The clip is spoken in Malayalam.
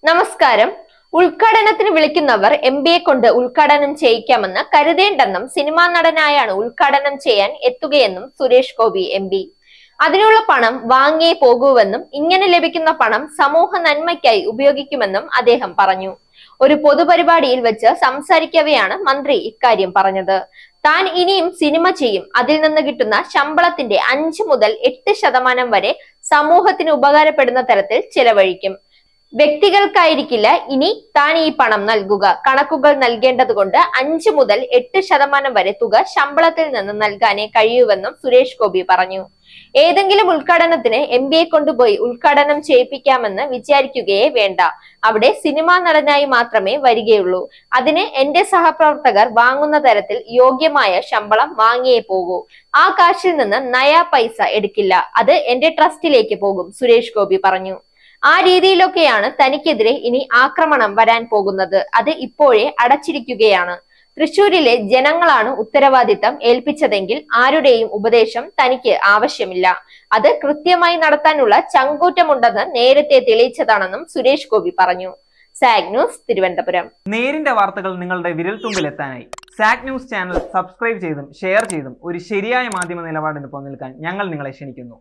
നമസ്കാരം. ഉദ്ഘാടനത്തിന് വിളിക്കുന്നവർ എംപിയെ കൊണ്ട് ഉദ്ഘാടനം ചെയ്യിക്കാമെന്ന് കരുതേണ്ടെന്നും സിനിമാ നടനായാണ് ഉദ്ഘാടനം ചെയ്യാൻ എത്തുകയെന്നും സുരേഷ് ഗോപി എംപി. അതിനുള്ള പണം വാങ്ങിയേ പോകൂവെന്നും ഇങ്ങനെ ലഭിക്കുന്ന പണം സമൂഹ നന്മയ്ക്കായി ഉപയോഗിക്കുമെന്നും അദ്ദേഹം പറഞ്ഞു. ഒരു പൊതുപരിപാടിയിൽ വെച്ച് സംസാരിക്കവെയാണ് മന്ത്രി ഇക്കാര്യം പറഞ്ഞത്. താൻ ഇനിയും സിനിമ ചെയ്യും, അതിൽ നിന്ന് കിട്ടുന്ന ശമ്പളത്തിന്റെ 5 മുതൽ 8% വരെ സമൂഹത്തിന് ഉപകാരപ്പെടുന്ന തരത്തിൽ ചെലവഴിക്കും. വ്യക്തികൾക്കായിരിക്കില്ല ഇനി താൻ ഈ പണം നൽകുക. കണക്കുകൾ നൽകേണ്ടത് കൊണ്ട് 5 മുതൽ 8% വരെ തുക ശമ്പളത്തിൽ നിന്ന് നൽകാനേ കഴിയൂവെന്നും സുരേഷ് ഗോപി പറഞ്ഞു. ഏതെങ്കിലും ഉദ്ഘാടനത്തിന് എംപിയെ കൊണ്ടുപോയി ഉദ്ഘാടനം ചെയ്യിപ്പിക്കാമെന്ന് വിചാരിക്കുകയേ വേണ്ട. അവിടെ സിനിമാ നടനായി മാത്രമേ വരികയുള്ളൂ. അതിന് എന്റെ സഹപ്രവർത്തകർ വാങ്ങുന്ന തരത്തിൽ യോഗ്യമായ ശമ്പളം വാങ്ങിയേ പോകൂ. ആ കാശിൽ നിന്ന് നയാ പൈസ എടുക്കില്ല. അത് എന്റെ ട്രസ്റ്റിലേക്ക് പോകും, സുരേഷ് ഗോപി പറഞ്ഞു. ആ രീതിയിലൊക്കെയാണ് തനിക്കെതിരെ ഇനി ആക്രമണം വരാൻ പോകുന്നത്. അത് ഇപ്പോഴേ അടച്ചിരിക്കുകയാണ്. തൃശൂരിലെ ജനങ്ങളാണ് ഉത്തരവാദിത്തം ഏൽപ്പിച്ചതെങ്കിൽ ആരുടെയും ഉപദേശം തനിക്ക് ആവശ്യമില്ല. അത് കൃത്യമായി നടത്താനുള്ള ചങ്കൂറ്റമുണ്ടെന്ന് നേരത്തെ തെളിയിച്ചതാണെന്നും സുരേഷ് ഗോപി പറഞ്ഞു. Zag news, Thiruvananthapuram. നേരിന്റെ വാർത്തകൾ നിങ്ങളുടെ വിരൽത്തുമ്പിലെത്താനായി സാഗ് ന്യൂസ് ചാനൽ സബ്സ്ക്രൈബ് ചെയ്തും ഷെയർ ചെയ്തും ഒരു ശരിയായ മാധ്യമ നിലപാടിന് പോകാൻ ഞങ്ങൾ നിങ്ങളെ ക്ഷണിക്കുന്നു.